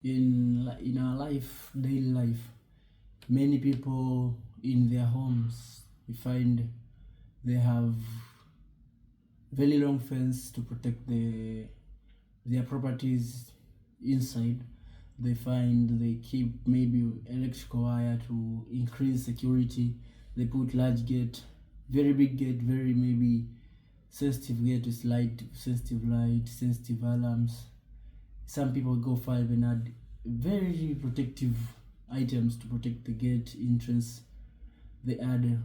In our life, daily life, many people in their homes, we find they have very long fence to protect their properties inside. They find they keep maybe electrical wire to increase security. They put large gate, very big gate, very maybe sensitive gate with light, sensitive alarms. Some people go far and add very protective items to protect the gate entrance. They add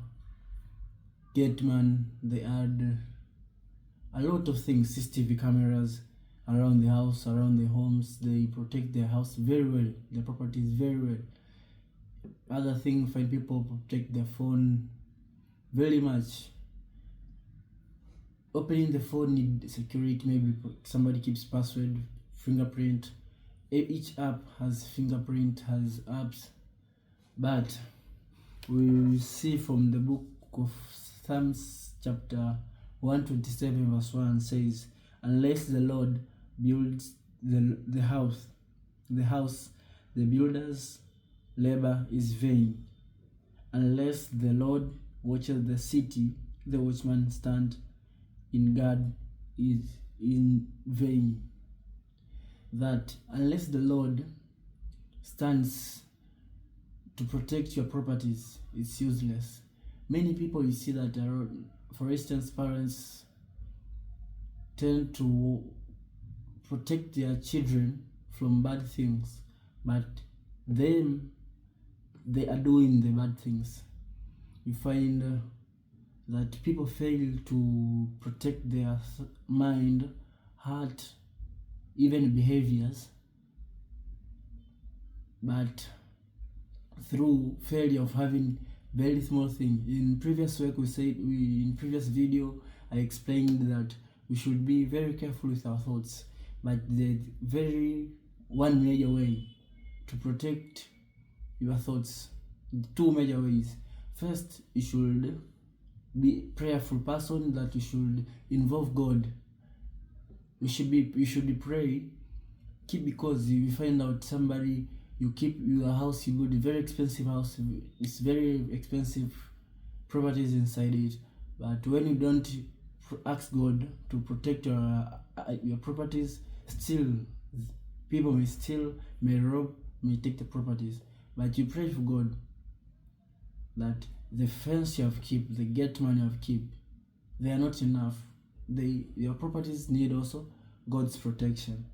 gate man, they add a lot of things, CCTV cameras around the house, around the homes. They protect their house very well, their properties very well. Other thing, find people protect their phone very much. Opening the phone need security, maybe somebody keeps password, fingerprint. Each app has fingerprint, has apps. But we see from the book of Psalms chapter 127 verse 1 says, unless the Lord builds the house, the builder's labor is vain. Unless the Lord watches the city, the watchman stand in guard is in vain. That unless the Lord stands to protect your properties, it's useless. Many people, you see that for instance, parents tend to protect their children from bad things, but they are doing the bad things. You find that people fail to protect their mind, heart, even behaviors, but through failure of having very small thing. In previous work in previous video I explained that we should be very careful with our thoughts, but the very one major way to protect your thoughts, two major ways. First, you should be prayerful person, that you should involve God. You should pray, because you find out somebody, you keep your house, you build a very expensive house, it's very expensive properties inside it, but when you don't ask God to protect your properties, still people may steal, may rob, may take the properties. But you pray for God that the fence you have kept, the gate man you have kept, they are not enough. Your properties need also God's protection.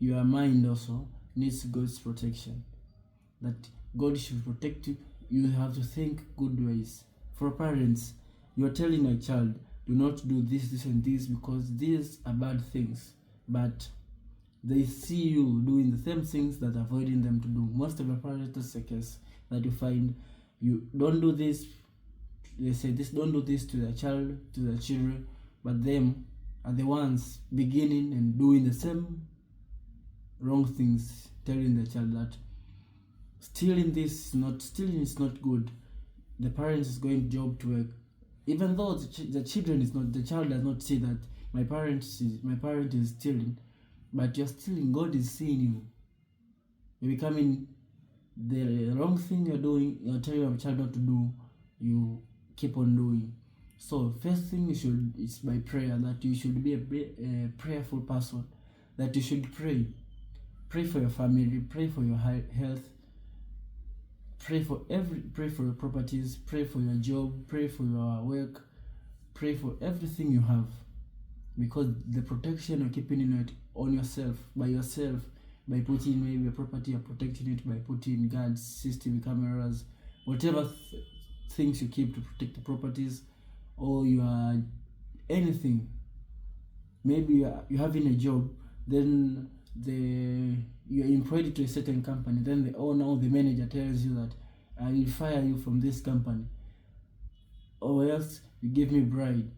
Your mind also needs God's protection. That God should protect you. You have to think good ways. For parents, you are telling a child, do not do this, this, and this, because these are bad things. But they see you doing the same things that are avoiding them to do. Most of the parents, that's the case, that you find you don't do this. They say this, don't do this to their child, to their children, but them are the ones beginning and doing the same wrong things, telling the child that stealing is not good. The parents is going job to work, even though the child does not see that my parent is stealing, but you're stealing. God is seeing you. You're becoming the wrong thing you're doing. You're telling your child not to do, you keep on doing. So first thing is by prayer, that you should be a prayerful person, that you should pray for your family, pray for your health, pray for your properties, pray for your job, pray for your work, pray for everything you have, because the protection you're keeping it on yourself, by putting maybe a property, you're protecting it by putting guards, CCTV cameras, whatever things you keep to protect the properties, or you are anything. Maybe you're having a job, then you're employed to a certain company, then the owner or the manager tells you that I will fire you from this company, or else you give me bribe,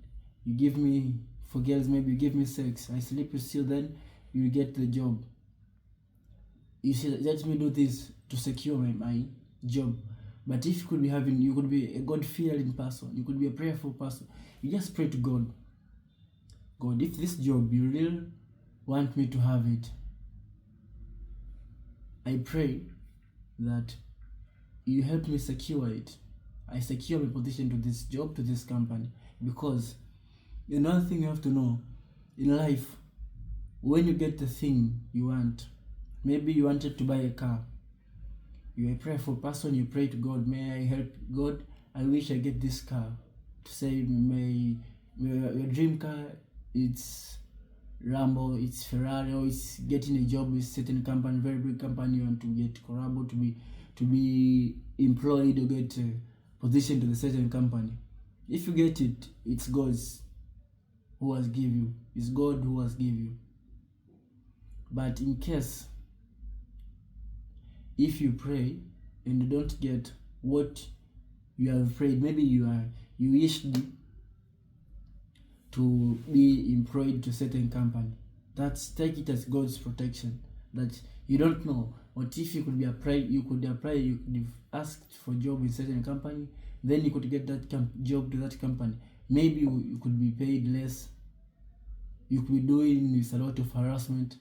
you give me, for girls maybe you give me sex, I sleep with you, then you get the job. You say, let me do this to secure my job. But if you could be a God-fearing person, you could be a prayerful person, you just pray to God. God, if this job you really want me to have it, I pray that you help me secure it. I secure my position to this job, to this company. Because another thing you have to know in life, when you get the thing you want, maybe you wanted to buy a car, you're a prayerful person, you pray to God, may I help God, I wish I get this car. To say, your dream car, it's Lambo, it's Ferrari, or it's getting a job with certain company, very big company, you want to get Corabo, to be employed or get a position to the certain company. If you get it, it's God's who has given you. It's God who has given you. But in case, if you pray and you don't get what you have prayed, maybe you wished to be employed to a certain company, take it as God's protection. That you don't know what if you could apply, you could have asked for a job in a certain company, then you could get that job to that company. Maybe you could be paid less, you could be doing with a lot of harassment.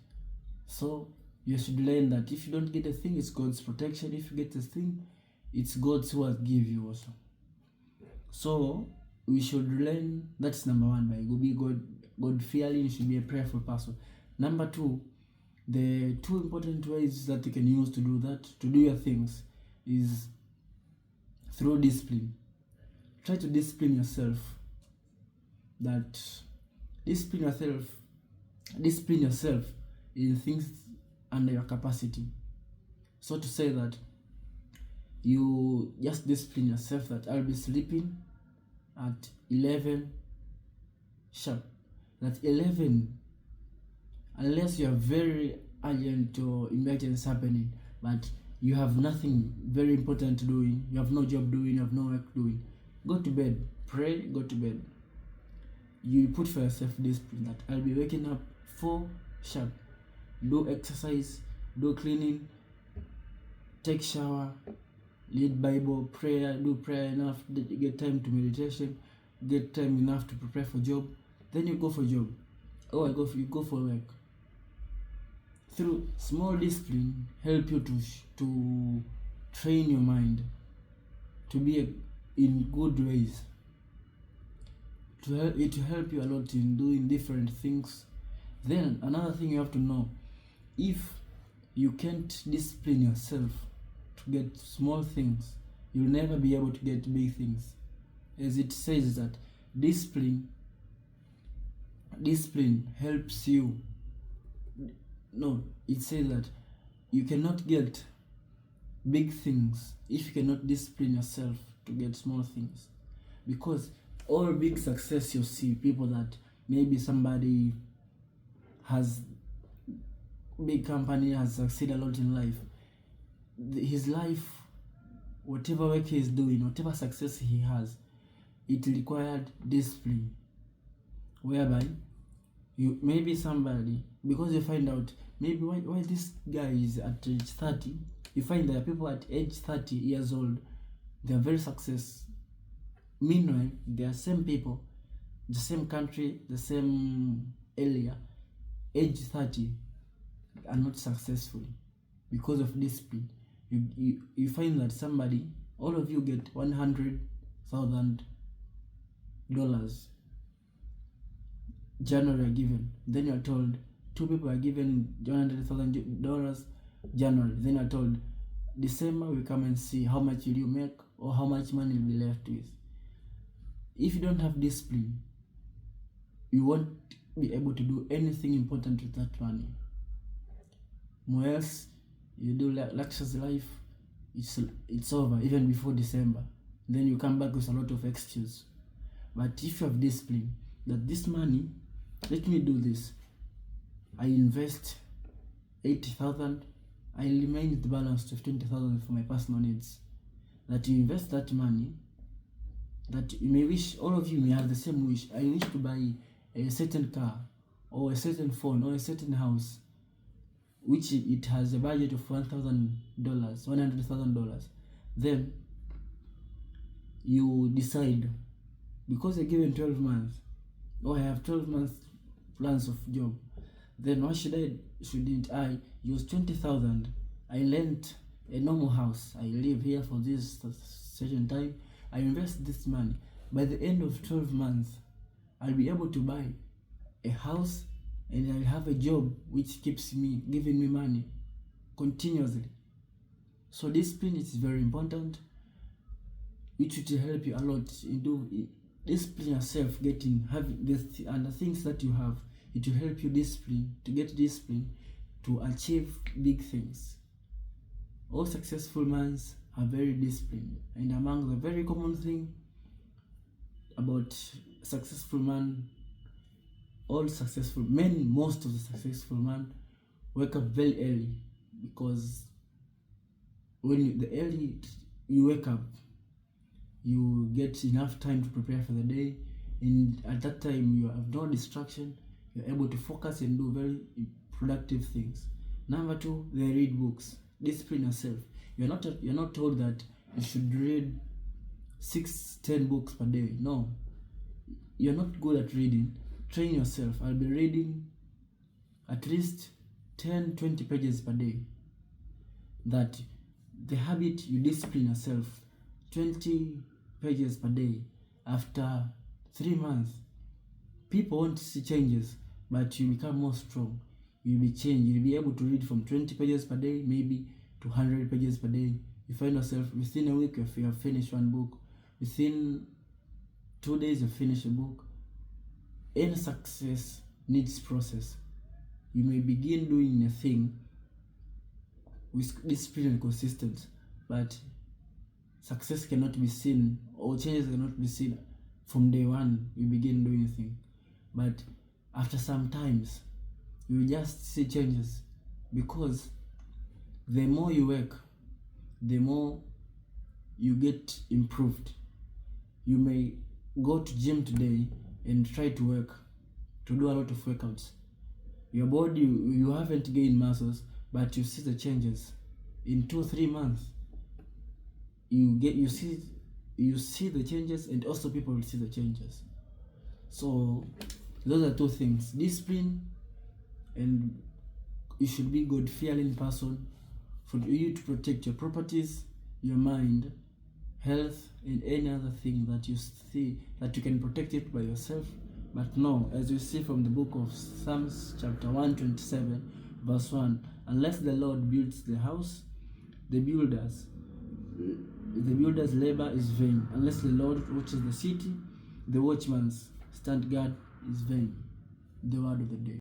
So you should learn that if you don't get a thing, it's God's protection. If you get a thing, it's God's who has give you also. So we should learn, that's number one, by be God-fearing. You should be a prayerful person. Number two, the two important ways that you can use to do that, to do your things, is through discipline. Try to discipline yourself. Discipline yourself in things under your capacity. So to say that you just discipline yourself that I'll be sleeping at 11 sharp. That 11, unless you are very urgent or emergency happening, but you have nothing very important doing, you have no job doing, you have no work doing, go to bed, pray, go to bed. You put for yourself discipline that I'll be waking up 4 sharp, do exercise, do cleaning, take shower, read Bible, prayer, do prayer enough, get time to meditation, get time enough to prepare for job, then you go for job, or you go for work. Through small discipline, help you to train your mind to be in good ways. It will help you a lot in doing different things. Then another thing you have to know, if you can't discipline yourself to get small things, you'll never be able to get big things. As it says that discipline helps you. No, it says that you cannot get big things if you cannot discipline yourself to get small things. Because all big success you see, people that maybe somebody has big company, has succeeded a lot in life, his life, whatever work he is doing, whatever success he has, it required discipline. Whereby you maybe somebody, because you find out maybe why this guy is at age 30, you find that people at age 30 years old, they are very successful. Meanwhile, they are same people, the same country, the same area, age 30, are not successful because of discipline. You find that somebody, all of you get $100,000 January given, then you are told 2 people are given $100,000 January, then you are told December we come and see how much will you make or how much money will be left with. If you don't have discipline, you won't be able to do anything important with that money. Or else you do luxury life, it's over even before December. Then you come back with a lot of excuse. But if you have discipline, that this money, let me do this, I invest 80,000, I remain with the balance of 20,000 for my personal needs. That you invest that money, that you may wish, all of you may have the same wish. I wish to buy a certain car or a certain phone or a certain house, which it has a budget of $100,000. Then you decide, because you're given 12 months, or I have 12 months plans of job, then why shouldn't I use 20,000? I rent a normal house, I live here for this certain time, I invest this money. By the end of 12 months, I'll be able to buy a house and I'll have a job which keeps me, giving me money continuously. So discipline is very important, which will help you a lot. Discipline yourself, having this and the things that you have. It will help you to get discipline to achieve big things. All successful men are very disciplined, and among the very common thing about successful man, most of the successful men wake up very early, because when the early you wake up, you get enough time to prepare for the day, and at that time you have no distraction, you're able to focus and do very productive things. Number 2, they read books. Discipline yourself. You're not told that you should read 6-10 books per day. No, you're not good at reading. Train yourself. I'll be reading at least 10-20 pages per day. That the habit, you discipline yourself. 20 pages per day. After 3 months, people won't see changes, but you become more strong. You'll be changed. You'll be able to read from 20 pages per day, maybe to 100 pages per day. You find yourself within a week, you have finished one book. Within 2 days, you finish a book. Any success needs process. You may begin doing a thing with discipline and consistency, but success cannot be seen, or changes cannot be seen from day one you begin doing a thing. But after some times, you will just see changes, because the more you work, the more you get improved. You may go to gym today and try to work, to do a lot of workouts. Your body, you haven't gained muscles, but you see the changes. In 2-3 months, you see the changes, and also people will see the changes. So those are 2 things: discipline, and you should be God-fearing person, for you to protect your properties, your mind, health, and any other thing that you see that you can protect it by yourself. But no, as you see from the book of Psalms chapter 127 verse 1, unless the Lord builds the house, the builder's labor is vain. Unless the Lord watches the city, the watchman's stand guard is vain. The word of the day.